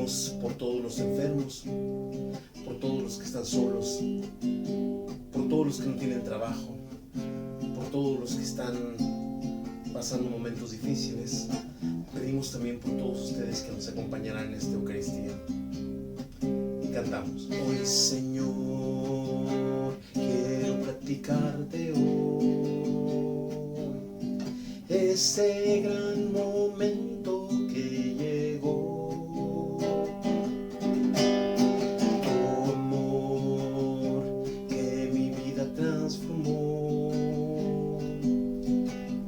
Pedimos por todos los enfermos, por todos los que están solos, por todos los que no tienen trabajo, por todos los que están pasando momentos difíciles. Pedimos también por todos ustedes que nos acompañarán en esta Eucaristía. Y cantamos: hoy, Señor, quiero platicarte hoy ese gran momento que llegó, tu amor que mi vida transformó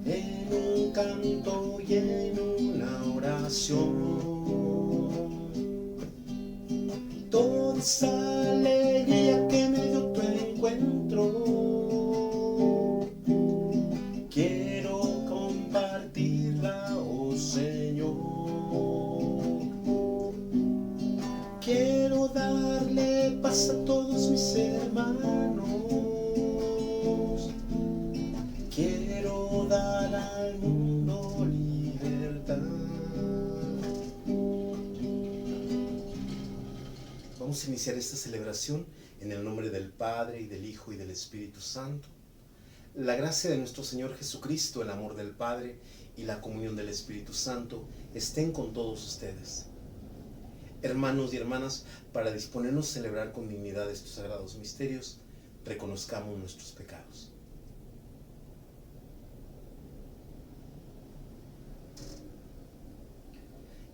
en un canto y en una oración. Toda esa alegría que me dio tu encuentro, quiero compartirla, oh Señor. Quiero darle paz a todos mis hermanos. Quiero dar al mundo libertad. Vamos a iniciar esta celebración en el nombre del Padre, y del Hijo, y del Espíritu Santo. La gracia de nuestro Señor Jesucristo, el amor del Padre y la comunión del Espíritu Santo estén con todos ustedes. Hermanos y hermanas, para disponernos a celebrar con dignidad estos sagrados misterios, reconozcamos nuestros pecados.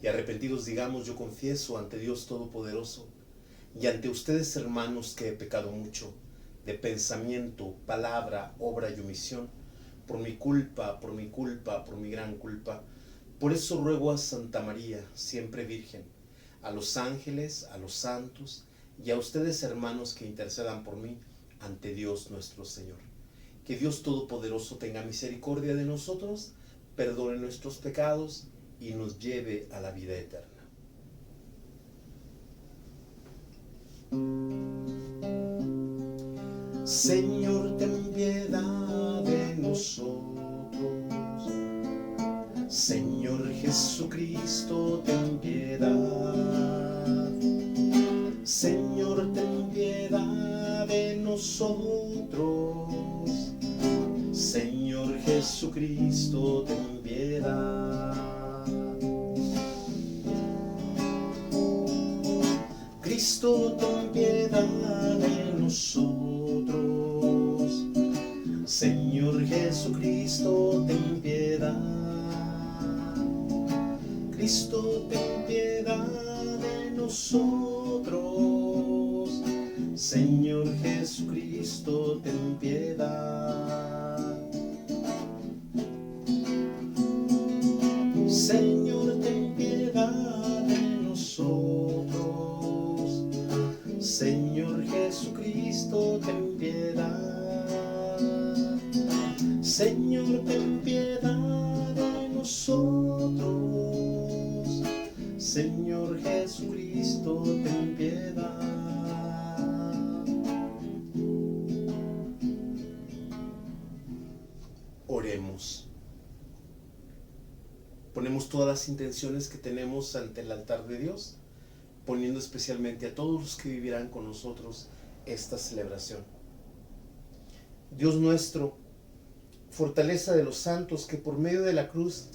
Y arrepentidos digamos: yo confieso ante Dios Todopoderoso y ante ustedes, hermanos, que he pecado mucho, de pensamiento, palabra, obra y omisión, por mi culpa, por mi gran culpa. Por eso ruego a Santa María, siempre Virgen, a los ángeles, a los santos y a ustedes, hermanos, que intercedan por mí ante Dios nuestro Señor. Que Dios Todopoderoso tenga misericordia de nosotros, perdone nuestros pecados y nos lleve a la vida eterna. Señor, ten piedad de nosotros. Señor Jesucristo, ten piedad. Señor, ten piedad de nosotros. Señor Jesucristo, ten piedad. Cristo, ten piedad de nosotros. Señor Jesucristo, ten piedad. Cristo, ten piedad de nosotros. Señor Jesucristo, ten piedad. Señor, ten piedad de nosotros. Señor Jesucristo, ten piedad. Señor, ten piedad de nosotros. Señor Jesucristo, ten piedad. Oremos. Ponemos todas las intenciones que tenemos ante el altar de Dios, poniendo especialmente a todos los que vivirán con nosotros esta celebración. Dios nuestro, fortaleza de los santos, que por medio de la cruz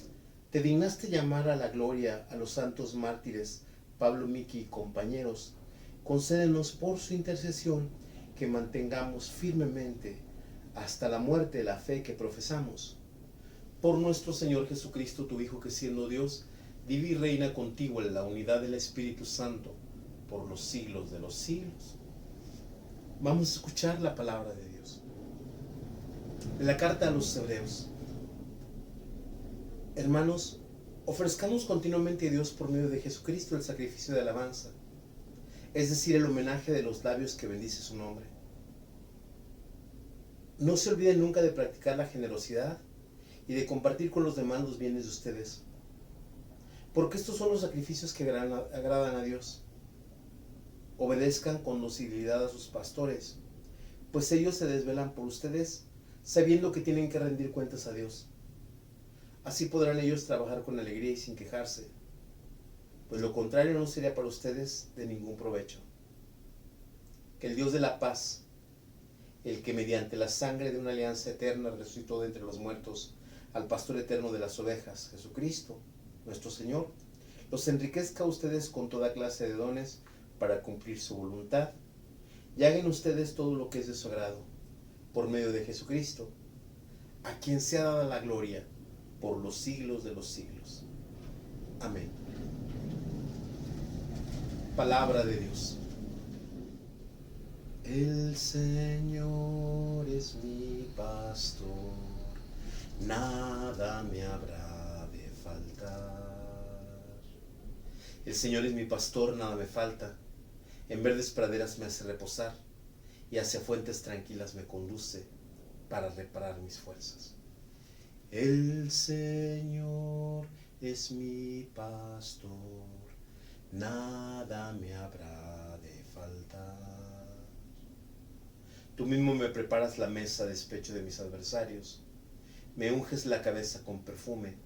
te dignaste llamar a la gloria a los santos mártires Pablo, Miki y compañeros, concédenos por su intercesión que mantengamos firmemente hasta la muerte la fe que profesamos. Por nuestro Señor Jesucristo, tu Hijo, que siendo Dios, vive y reina contigo en la unidad del Espíritu Santo, por los siglos de los siglos. Vamos a escuchar la palabra de Dios. En la carta a los Hebreos. Hermanos, ofrezcamos continuamente a Dios por medio de Jesucristo el sacrificio de alabanza, es decir, el homenaje de los labios que bendice su nombre. No se olviden nunca de practicar la generosidad y de compartir con los demás los bienes de ustedes, porque estos son los sacrificios que agradan a Dios. Obedezcan con docilidad a sus pastores, pues ellos se desvelan por ustedes, sabiendo que tienen que rendir cuentas a Dios. Así podrán ellos trabajar con alegría y sin quejarse. pues lo contrario no sería para ustedes de ningún provecho. Que el Dios de la paz, el que mediante la sangre de una alianza eterna resucitó de entre los muertos al pastor eterno de las ovejas, Jesucristo, nuestro Señor, los enriquezca a ustedes con toda clase de dones para cumplir su voluntad, y hagan ustedes todo lo que es de su agrado, por medio de Jesucristo, a quien sea dada la gloria por los siglos de los siglos. Amén. Palabra de Dios. El Señor es mi pastor, nada me habrá de faltar. El Señor es mi pastor, nada me falta. En verdes praderas me hace reposar y hacia fuentes tranquilas me conduce para reparar mis fuerzas. El Señor es mi pastor, nada me habrá de faltar. Tú mismo me preparas la mesa a despecho de mis adversarios, me unges la cabeza con perfume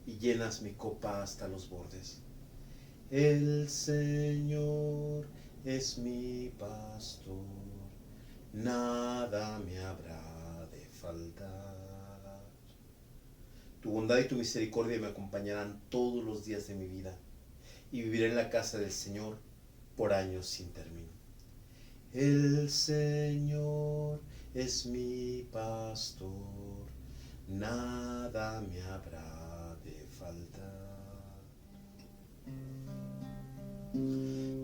y llenas mi copa hasta los bordes. El Señor es mi pastor, nada me habrá de faltar. Tu bondad y tu misericordia me acompañarán todos los días de mi vida, y viviré en la casa del Señor por años sin término. El Señor es mi pastor, nada me habrá de faltar.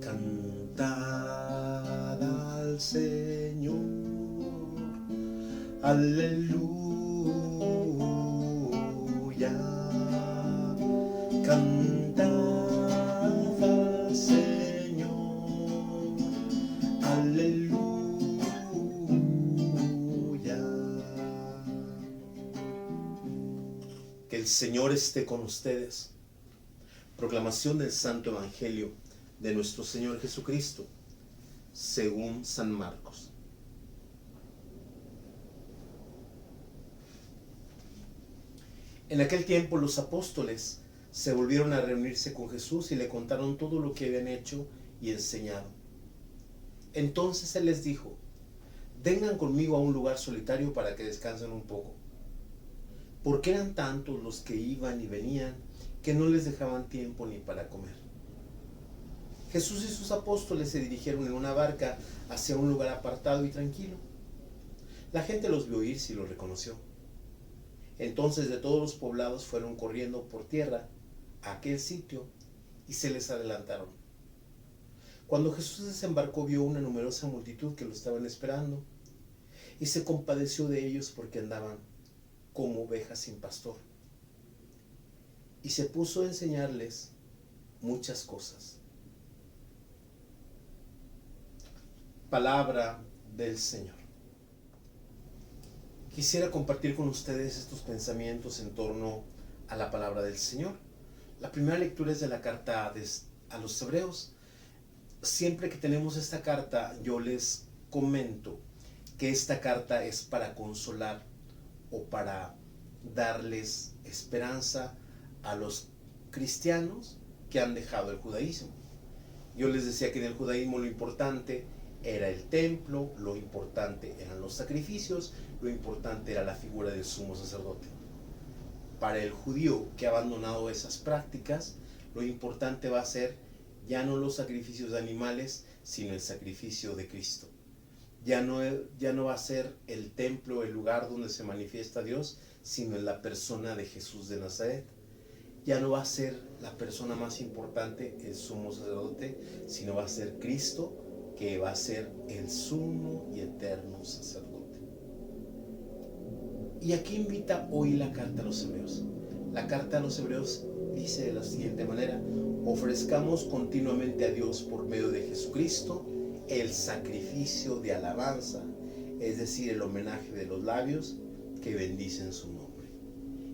Cantad al Señor, aleluya. Cantad al Señor, aleluya. Que el Señor esté con ustedes. Proclamación del Santo Evangelio de nuestro Señor Jesucristo, según San Marcos. En aquel tiempo los apóstoles se volvieron a reunirse con Jesús y le contaron todo lo que habían hecho y enseñado. Entonces Él les dijo: vengan conmigo a un lugar solitario para que descansen un poco. Porque eran tantos los que iban y venían que no les dejaban tiempo ni para comer. Jesús y sus apóstoles se dirigieron en una barca hacia un lugar apartado y tranquilo. La gente los vio irse y los reconoció. Entonces de todos los poblados fueron corriendo por tierra a aquel sitio y se les adelantaron. Cuando Jesús desembarcó, vio una numerosa multitud que lo estaban esperando y se compadeció de ellos porque andaban como ovejas sin pastor. Y se puso a enseñarles muchas cosas. Palabra del Señor. Quisiera compartir con ustedes estos pensamientos en torno a la palabra del Señor. La primera lectura es de la carta a los Hebreos. Siempre que tenemos esta carta, yo les comento que esta carta es para consolar o para darles esperanza a los cristianos que han dejado el judaísmo. Yo les decía que en el judaísmo lo importante era el templo, lo importante eran los sacrificios, lo importante era la figura del sumo sacerdote. Para el judío que ha abandonado esas prácticas, lo importante va a ser ya no los sacrificios de animales, sino el sacrificio de Cristo. Ya no va a ser el templo, el lugar donde se manifiesta Dios, sino en la persona de Jesús de Nazaret. Ya no va a ser la persona más importante, el sumo sacerdote, sino va a ser Cristo, que va a ser el sumo y eterno sacerdote. ¿Y a qué invita hoy la carta a los Hebreos? La carta a los Hebreos dice de la siguiente manera: ofrezcamos continuamente a Dios por medio de Jesucristo el sacrificio de alabanza, es decir, el homenaje de los labios que bendicen su nombre.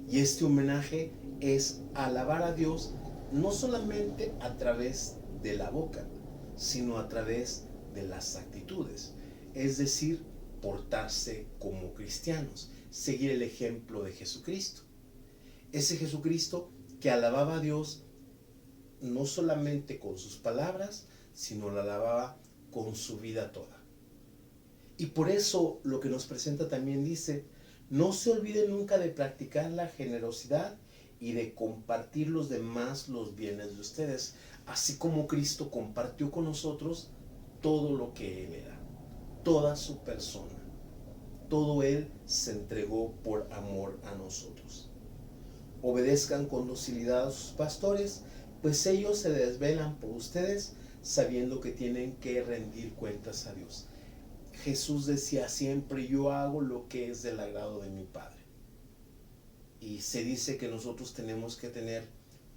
Y este homenaje es alabar a Dios no solamente a través de la boca, sino a través de las actitudes, es decir, portarse como cristianos, seguir el ejemplo de Jesucristo. Ese Jesucristo que alababa a Dios no solamente con sus palabras, sino la lavaba con su vida toda. Y por eso lo que nos presenta también dice, no se olviden nunca de practicar la generosidad y de compartir los demás los bienes de ustedes, así como Cristo compartió con nosotros todo lo que Él era, toda su persona. Todo Él se entregó por amor a nosotros. Obedezcan con docilidad a sus pastores, pues ellos se desvelan por ustedes sabiendo que tienen que rendir cuentas a Dios. Jesús decía siempre, yo hago lo que es del agrado de mi Padre. Y se dice que nosotros tenemos que tener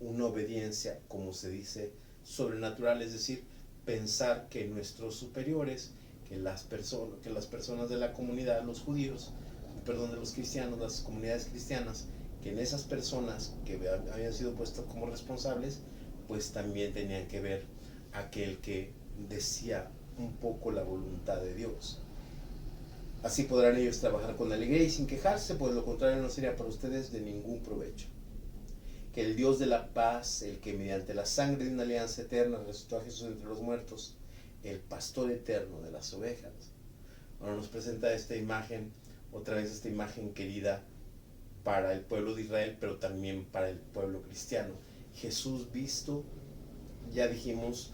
una obediencia, como se dice, sobrenatural, es decir, pensar que nuestros superiores, que las personas de la comunidad, los judíos, perdón, de los cristianos, las comunidades cristianas, que en esas personas que habían sido puestas como responsables, pues también tenían que ver aquel que decía un poco la voluntad de Dios. Así podrán ellos trabajar con alegría y sin quejarse, pues lo contrario no sería para ustedes de ningún provecho. Que el Dios de la paz, el que mediante la sangre de una alianza eterna resucitó a Jesús entre los muertos, el pastor eterno de las ovejas. Ahora nos presenta esta imagen, otra vez esta imagen querida para el pueblo de Israel, pero también para el pueblo cristiano. Jesús visto, ya dijimos,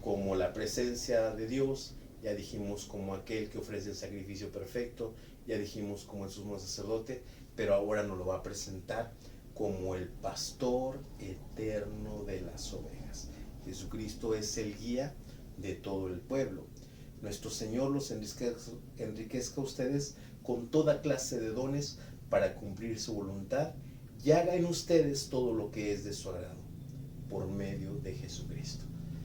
como la presencia de Dios, ya dijimos como aquel que ofrece el sacrificio perfecto, ya dijimos como el sumo sacerdote, pero ahora nos lo va a presentar como el pastor eterno de las ovejas. Jesucristo es el guía de todo el pueblo. Nuestro Señor los enriquezca a ustedes con toda clase de dones para cumplir su voluntad y haga en ustedes todo lo que es de su agrado, por medio de Jesucristo.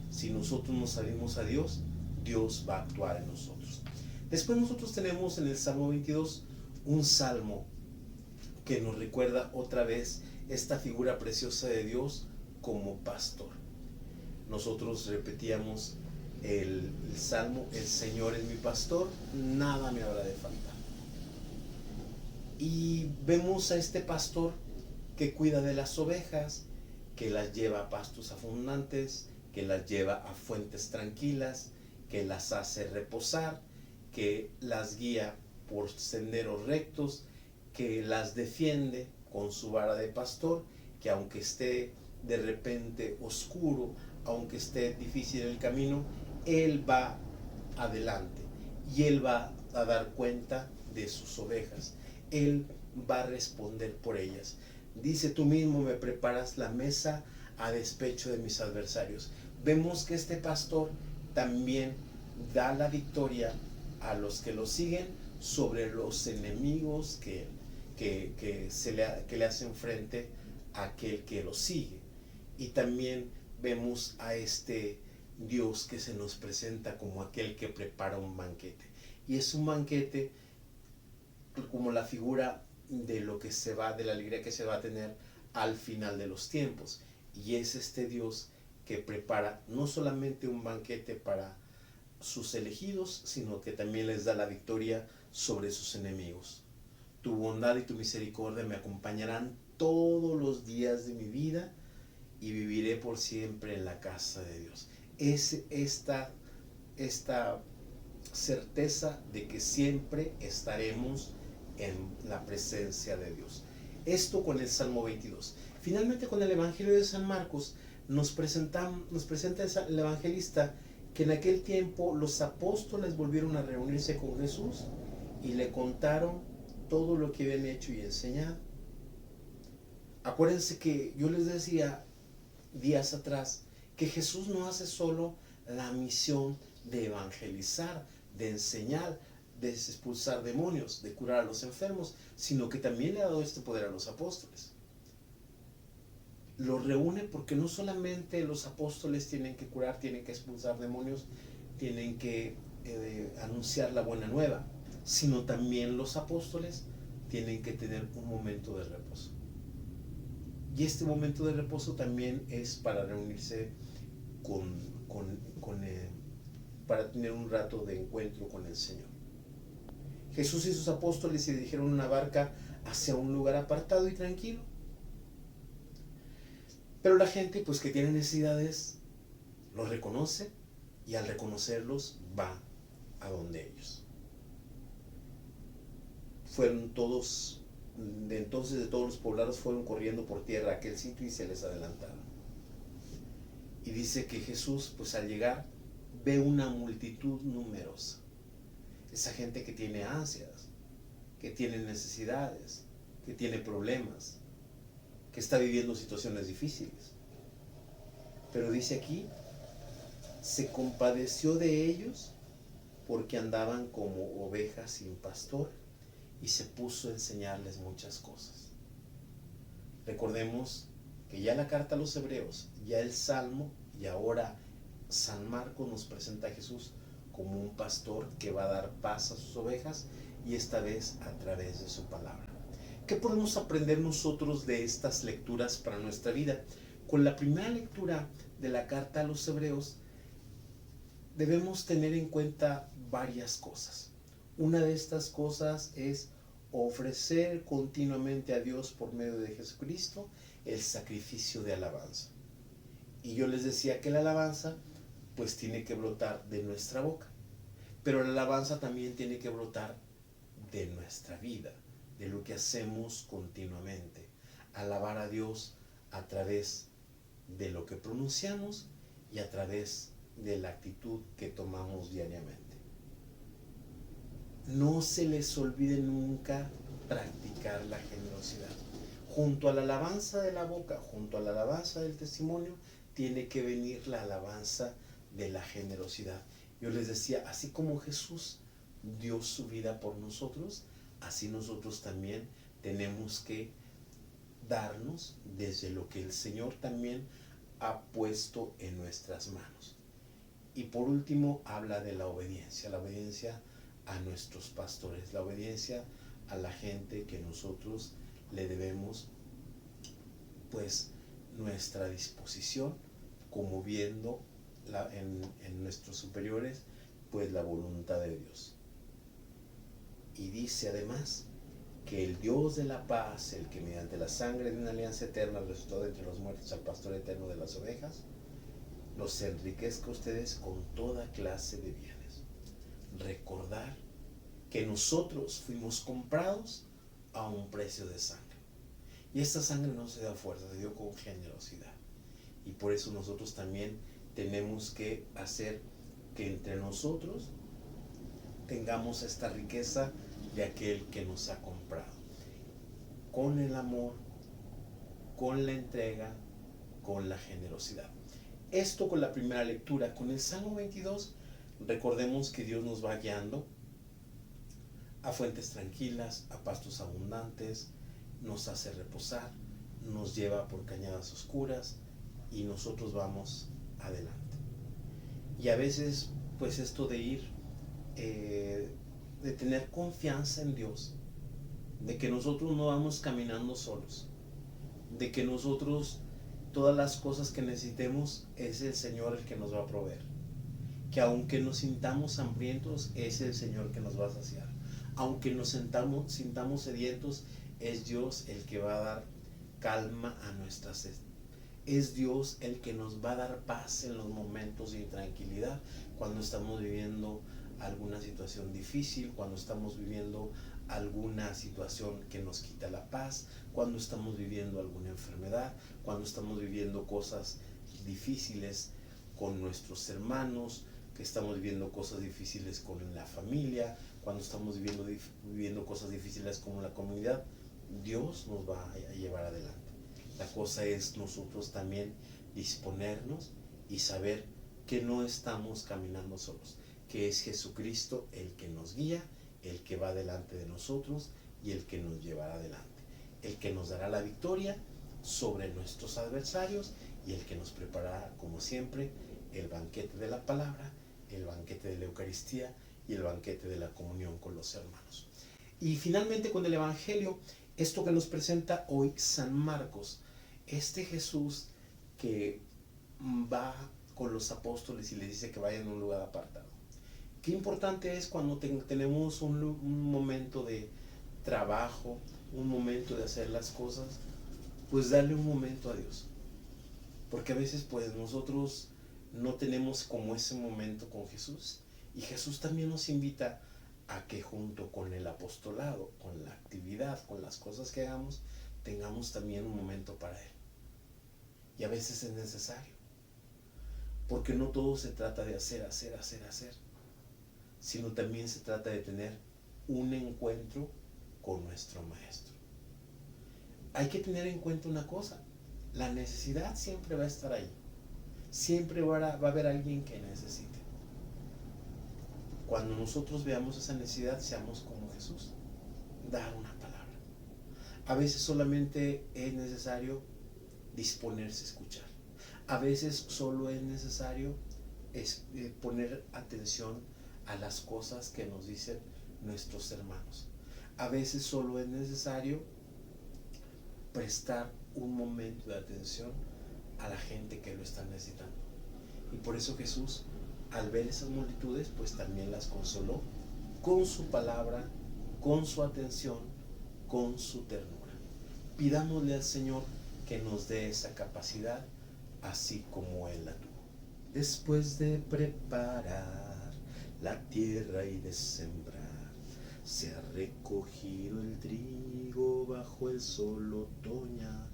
Si nosotros nos salimos a Dios, Dios va a actuar en nosotros. Después nosotros tenemos en el Salmo 22 un salmo que nos recuerda otra vez esta figura preciosa de Dios como pastor. Nosotros repetíamos el salmo, el Señor es mi pastor, nada me habrá de faltar. Y vemos a este pastor que cuida de las ovejas, que las lleva a pastos abundantes, que las lleva a fuentes tranquilas, que las hace reposar, que las guía por senderos rectos, que las defiende con su vara de pastor, que aunque esté de repente oscuro, aunque esté difícil el camino, Él va adelante y Él va a dar cuenta de sus ovejas. Él va a responder por ellas. Dice, tú mismo me preparas la mesa a despecho de mis adversarios. Vemos que este pastor también da la victoria a los que lo siguen sobre los enemigos que le hacen frente a aquel que lo sigue. Y también vemos a este Dios que se nos presenta como aquel que prepara un banquete. Y es un banquete como la figura de lo que se va, de la alegría que se va a tener al final de los tiempos. Y es este Dios que prepara no solamente un banquete para sus elegidos, sino que también les da la victoria sobre sus enemigos. Tu bondad y tu misericordia me acompañarán todos los días de mi vida y viviré por siempre en la casa de Dios. Es esta certeza de que siempre estaremos en la presencia de Dios. Esto con el Salmo 22. Finalmente, con el Evangelio de San Marcos nos presenta el evangelista que en aquel tiempo los apóstoles volvieron a reunirse con Jesús y le contaron todo lo que habían hecho y enseñado. Acuérdense que yo les decía días atrás que Jesús no hace solo la misión de evangelizar, de enseñar, de expulsar demonios, de curar a los enfermos, sino que también le ha dado este poder a los apóstoles. Los reúne porque no solamente los apóstoles tienen que curar, tienen que expulsar demonios, tienen que anunciar la buena nueva, sino también los apóstoles tienen que tener un momento de reposo. Y este momento de reposo también es para reunirse para tener un rato de encuentro con el Señor. Jesús y sus apóstoles se dirigieron en una barca hacia un lugar apartado y tranquilo. Pero la gente pues que tiene necesidades los reconoce y al reconocerlos va a donde ellos. Fueron todos, de entonces de todos los poblados fueron corriendo por tierra a aquel sitio y se les adelantaron. Y dice que Jesús pues al llegar ve una multitud numerosa. Esa gente que tiene ansias, que tiene necesidades, que tiene problemas, que está viviendo situaciones difíciles. Pero dice aquí, se compadeció de ellos porque andaban como ovejas sin pastor y se puso a enseñarles muchas cosas. Recordemos que ya la carta a los Hebreos, ya el Salmo y ahora San Marcos nos presenta a Jesús como un pastor que va a dar paz a sus ovejas y esta vez a través de su palabra. ¿Qué podemos aprender nosotros de estas lecturas para nuestra vida? Con la primera lectura de la carta a los Hebreos debemos tener en cuenta varias cosas. Una de estas cosas es ofrecer continuamente a Dios por medio de Jesucristo el sacrificio de alabanza. Y yo les decía que la alabanza pues tiene que brotar de nuestra boca, pero la alabanza también tiene que brotar de nuestra vida, de lo que hacemos continuamente. Alabar a Dios a través de lo que pronunciamos y a través de la actitud que tomamos diariamente. No se les olvide nunca practicar la generosidad. Junto a la alabanza de la boca, junto a la alabanza del testimonio, tiene que venir la alabanza de la generosidad. Yo les decía, así como Jesús dio su vida por nosotros, así nosotros también tenemos que darnos desde lo que el Señor también ha puesto en nuestras manos. Y por último habla de la obediencia a nuestros pastores, la obediencia a la gente que nosotros le debemos pues nuestra disposición, como viendo en nuestros superiores pues la voluntad de Dios. Y dice además que el Dios de la paz, el que mediante la sangre de una alianza eterna resucitó de entre los muertos al pastor eterno de las ovejas, los enriquezca a ustedes con toda clase de bienes. Recordar que nosotros fuimos comprados a un precio de sangre. Y esta sangre no se dio a fuerza, se dio con generosidad. Y por eso nosotros también tenemos que hacer que entre nosotros tengamos esta riqueza de aquel que nos ha comprado. Con el amor, con la entrega, con la generosidad. Esto con la primera lectura. Con el Salmo 22, recordemos que Dios nos va guiando a fuentes tranquilas, a pastos abundantes, nos hace reposar, nos lleva por cañadas oscuras y nosotros vamos adelante. Y a veces, pues esto de ir, de tener confianza en Dios, de que nosotros no vamos caminando solos, de que nosotros todas las cosas que necesitemos es el Señor el que nos va a proveer, que aunque nos sintamos hambrientos es el Señor que nos va a saciar, aunque nos sintamos sedientos es Dios el que va a dar calma a nuestra sed, es Dios el que nos va a dar paz en los momentos de intranquilidad, cuando estamos viviendo alguna situación difícil, cuando estamos viviendo alguna situación que nos quita la paz, cuando estamos viviendo alguna enfermedad, cuando estamos viviendo cosas difíciles con nuestros hermanos, que estamos viviendo cosas difíciles con la familia, cuando estamos viviendo cosas difíciles con la comunidad, Dios nos va a llevar adelante. La cosa es nosotros también disponernos y saber que no estamos caminando solos, que es Jesucristo el que nos guía, el que va delante de nosotros y el que nos llevará adelante, el que nos dará la victoria sobre nuestros adversarios y el que nos preparará, como siempre, el banquete de la palabra, el banquete de la Eucaristía y el banquete de la comunión con los hermanos. Y finalmente con el Evangelio, esto que nos presenta hoy San Marcos, este Jesús que va con los apóstoles y les dice que vayan a un lugar apartado. Qué importante es cuando tenemos un momento de trabajo, un momento de hacer las cosas, pues darle un momento a Dios. Porque a veces pues nosotros no tenemos como ese momento con Jesús. Y Jesús también nos invita a que junto con el apostolado, con la actividad, con las cosas que hagamos, tengamos también un momento para Él. Y a veces es necesario. Porque no todo se trata de hacer, sino también se trata de tener un encuentro con nuestro Maestro. Hay que tener en cuenta una cosa: la necesidad siempre va a estar ahí. Siempre va a haber alguien que necesite. Cuando nosotros veamos esa necesidad, seamos como Jesús, dar una palabra. A veces solamente es necesario disponerse a escuchar. A veces solo es necesario poner atención a las cosas que nos dicen nuestros hermanos. A veces solo es necesario prestar un momento de atención a la gente que lo está necesitando. Y por eso Jesús, al ver esas multitudes, pues también las consoló con su palabra, con su atención, con su ternura. Pidámosle al Señor que nos dé esa capacidad, así como Él la tuvo. Después de preparar la tierra y de sembrar, se ha recogido el trigo bajo el sol otoñal.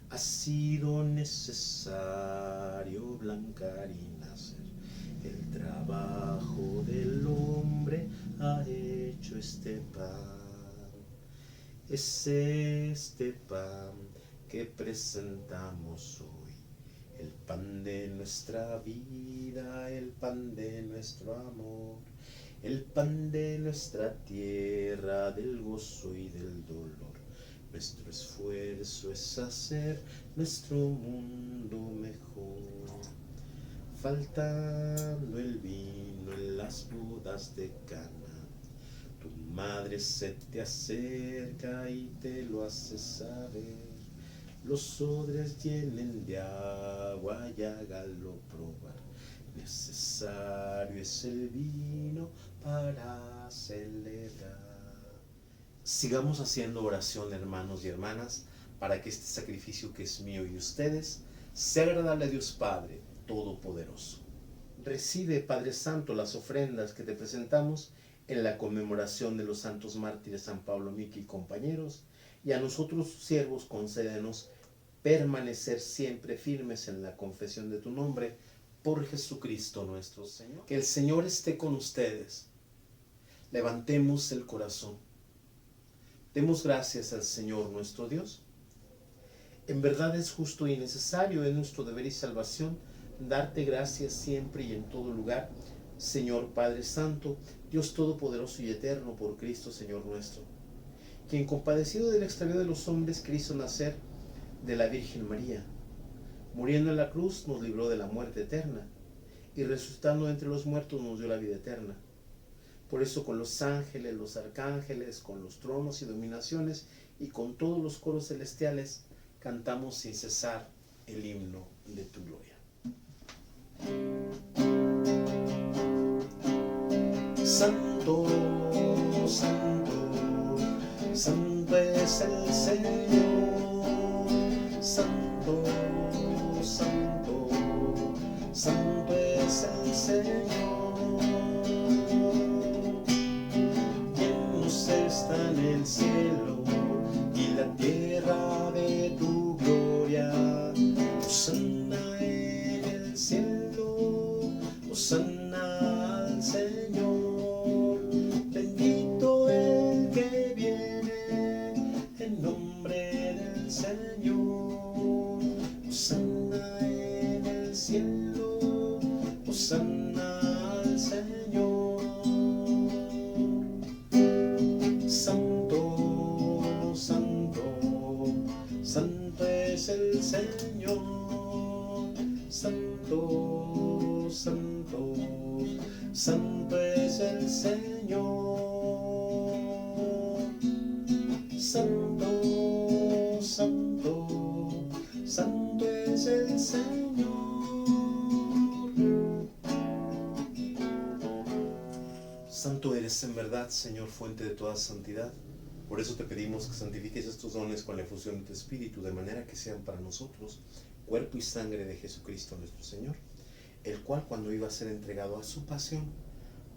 Ha sido necesario blancar y nacer. El trabajo del hombre ha hecho este pan. Es este pan que presentamos hoy, el pan de nuestra vida, el pan de nuestro amor, el pan de nuestra tierra, del gozo y del dolor. Nuestro esfuerzo es hacer nuestro mundo mejor. Faltando el vino en las bodas de Cana, tu madre se te acerca y te lo hace saber. Los odres llenen de agua y hágalo probar. Necesario es el vino para celebrar. Sigamos haciendo oración, hermanos y hermanas, para que este sacrificio que es mío y ustedes sea agradable a Dios Padre Todopoderoso. Recibe, Padre Santo, las ofrendas que te presentamos en la conmemoración de los santos mártires San Pablo, Miki y compañeros, y a nosotros, siervos, concédenos permanecer siempre firmes en la confesión de tu nombre, por Jesucristo nuestro Señor. Que el Señor esté con ustedes. Levantemos el corazón. Demos gracias al Señor nuestro Dios. En verdad es justo y necesario, es nuestro deber y salvación, darte gracias siempre y en todo lugar, Señor Padre Santo, Dios Todopoderoso y Eterno, por Cristo Señor nuestro, quien compadecido del extravío de los hombres quiso nacer de la Virgen María, muriendo en la cruz nos libró de la muerte eterna, y resucitando entre los muertos nos dio la vida eterna. Por eso con los ángeles, los arcángeles, con los tronos y dominaciones y con todos los coros celestiales cantamos sin cesar el himno de tu gloria. Santo, santo, santo es el Señor. Santo, santo, santo es el Señor. Está en el cielo y la tierra de tu gloria. Hosana en el cielo, hosana al Señor. Bendito el que viene en nombre del Señor. Hosana en el cielo, hosana al Señor. Santo, santo, santo es el Señor. Santo, santo, santo es el Señor. Santo, santo, santo es el Señor. Santo eres en verdad, Señor, fuente de toda santidad. Por eso te pedimos que santifiques estos dones con la efusión de tu Espíritu, de manera que sean para nosotros cuerpo y sangre de Jesucristo nuestro Señor, el cual cuando iba a ser entregado a su pasión,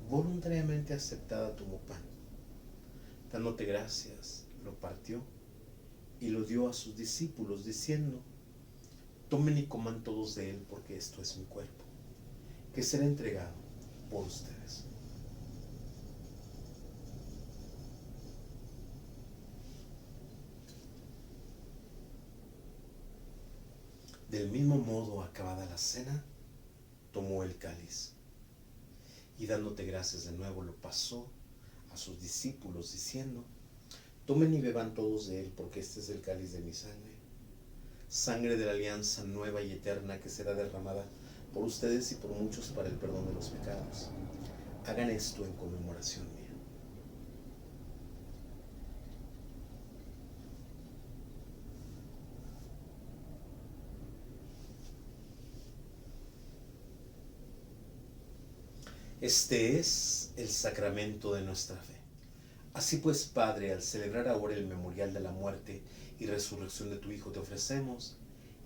voluntariamente aceptada tomó pan. Dándote gracias, lo partió y lo dio a sus discípulos, diciendo: tomen y coman todos de él, porque esto es mi cuerpo, que será entregado por ustedes. Del mismo modo, acabada la cena, tomó el cáliz y dándote gracias de nuevo lo pasó a sus discípulos, diciendo: tomen y beban todos de él, porque este es el cáliz de mi sangre, sangre de la alianza nueva y eterna, que será derramada por ustedes y por muchos para el perdón de los pecados. Hagan esto en conmemoración mía. Este es el sacramento de nuestra fe. Así pues, Padre, al celebrar ahora el memorial de la muerte y resurrección de tu Hijo, te ofrecemos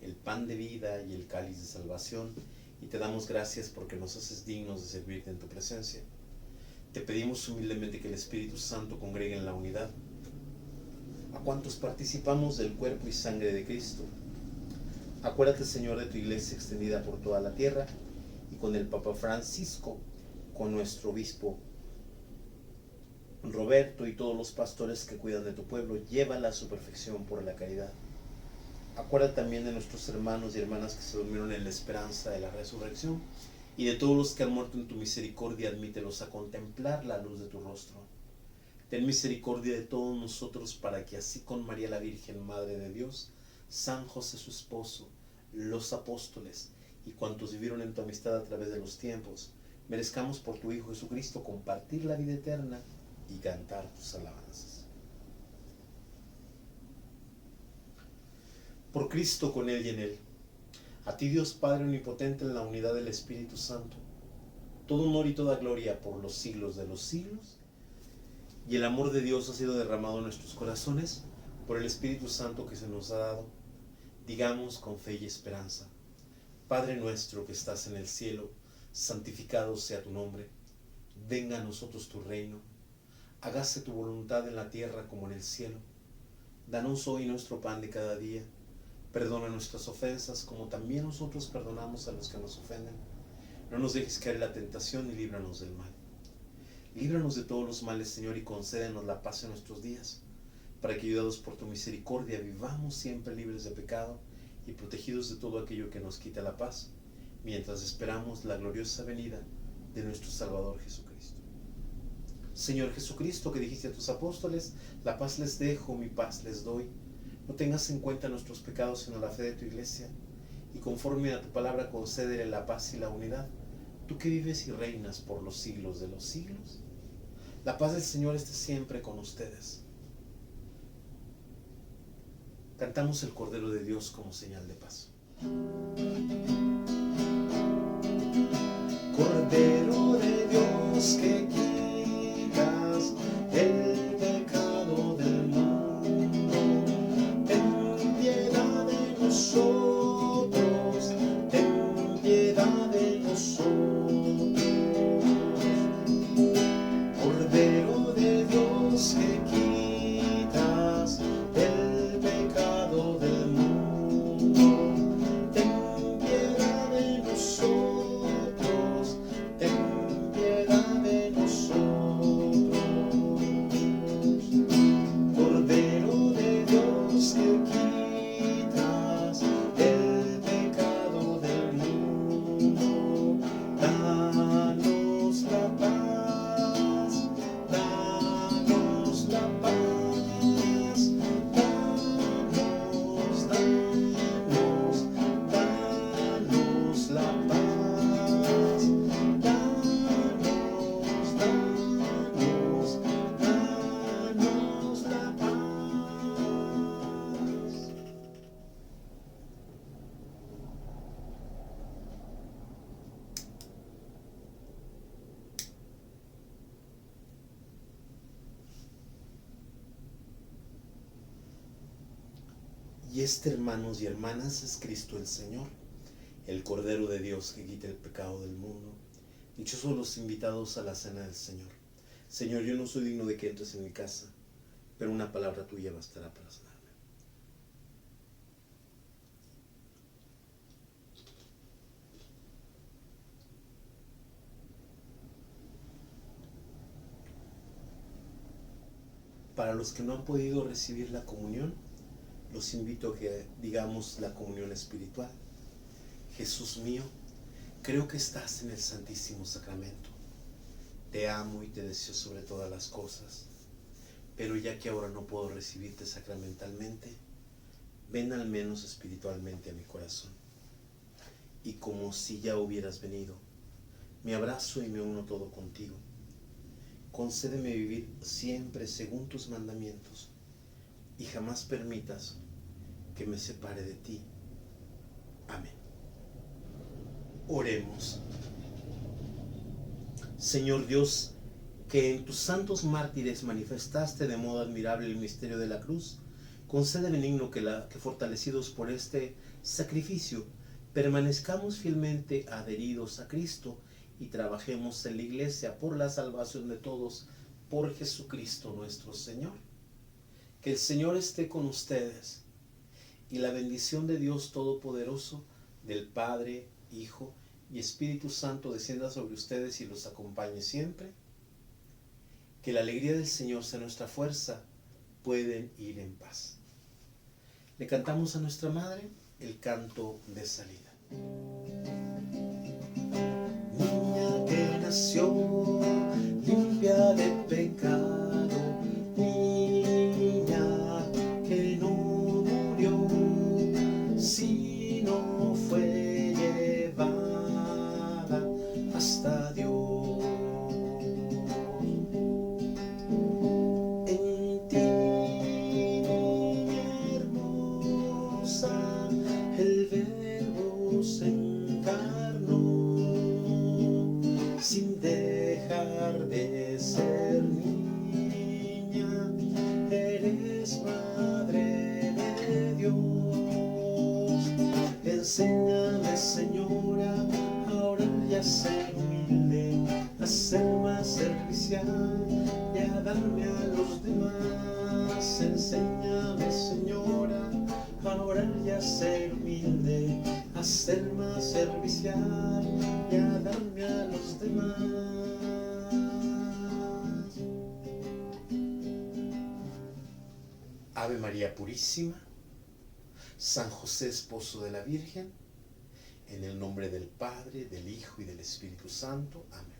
el pan de vida y el cáliz de salvación, y te damos gracias porque nos haces dignos de servirte en tu presencia. Te pedimos humildemente que el Espíritu Santo congregue en la unidad a cuantos participamos del cuerpo y sangre de Cristo. Acuérdate, Señor, de tu iglesia extendida por toda la tierra, y con el Papa Francisco, con nuestro obispo Roberto y todos los pastores que cuidan de tu pueblo, llévala a su perfección por la caridad. Acuérdate también de nuestros hermanos y hermanas que se durmieron en la esperanza de la resurrección, y de todos los que han muerto en tu misericordia, admítelos a contemplar la luz de tu rostro. Ten misericordia de todos nosotros, para que así con María la Virgen, Madre de Dios, San José su esposo, los apóstoles y cuantos vivieron en tu amistad a través de los tiempos, merezcamos por tu Hijo Jesucristo compartir la vida eterna y cantar tus alabanzas. Por Cristo, con Él y en Él, a ti Dios Padre omnipotente, en la unidad del Espíritu Santo, todo honor y toda gloria por los siglos de los siglos. Y el amor de Dios ha sido derramado en nuestros corazones por el Espíritu Santo que se nos ha dado. Digamos con fe y esperanza: Padre nuestro que estás en el cielo, santificado sea tu nombre. Venga a nosotros tu reino. Hágase tu voluntad en la tierra como en el cielo. Danos hoy nuestro pan de cada día. Perdona nuestras ofensas, como también nosotros perdonamos a los que nos ofenden. No nos dejes caer en la tentación y líbranos del mal. Líbranos de todos los males, Señor, y concédenos la paz en nuestros días, para que, ayudados por tu misericordia, vivamos siempre libres de pecado y protegidos de todo aquello que nos quita la paz, mientras esperamos la gloriosa venida de nuestro Salvador Jesucristo. Señor Jesucristo, que dijiste a tus apóstoles: la paz les dejo, mi paz les doy. No tengas en cuenta nuestros pecados, sino la fe de tu iglesia, y conforme a tu palabra concédele la paz y la unidad, tú que vives y reinas por los siglos de los siglos. La paz del Señor esté siempre con ustedes. Cantamos el Cordero de Dios como señal de paz. Cordero de Dios, que quitas el pecado del mundo, ten piedad de nosotros, ten piedad de nosotros. Cordero de Dios, que quitas el pecado del mundo, ten piedad Y este, hermanos y hermanas, es Cristo el Señor, el Cordero de Dios que quita el pecado del mundo. Dichosos los invitados a la cena del Señor. Señor, yo no soy digno de que entres en mi casa, pero una palabra tuya bastará para sanarme. Para los que no han podido recibir la comunión, los invito a que digamos la comunión espiritual. Jesús mío, creo que estás en el Santísimo Sacramento. Te amo y te deseo sobre todas las cosas, pero ya que ahora no puedo recibirte sacramentalmente, ven al menos espiritualmente a mi corazón. Y como si ya hubieras venido, me abrazo y me uno todo contigo. Concédeme vivir siempre según tus mandamientos y jamás permitas que me separe de ti. Amén. Oremos. Señor Dios, que en tus santos mártires manifestaste de modo admirable el misterio de la cruz, concede benigno que fortalecidos por este sacrificio, permanezcamos fielmente adheridos a Cristo y trabajemos en la Iglesia por la salvación de todos, por Jesucristo nuestro Señor. Que el Señor esté con ustedes y la bendición de Dios Todopoderoso, del Padre, Hijo y Espíritu Santo descienda sobre ustedes y los acompañe siempre. Que la alegría del Señor sea nuestra fuerza. Pueden ir en paz. Le cantamos a nuestra Madre el canto de salida. Niña que nació limpia de pecado, niña que no murió, sino fue llevada hasta Dios. En ti, niña hermosa, el Verbo se encarnó, sin dejar de ser niña, eres madre de Dios. Enséñame, Señora, a orar y a ser humilde, a ser más servicial y a darme a los demás. Enséñame, Señora, a orar y a ser humilde, a ser más servicial y a darme a los demás. Ave María Purísima, San José, esposo de la Virgen, en el nombre del Padre, del Hijo y del Espíritu Santo. Amén.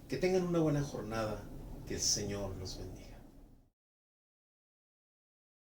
Que tengan una buena jornada, que el Señor los bendiga.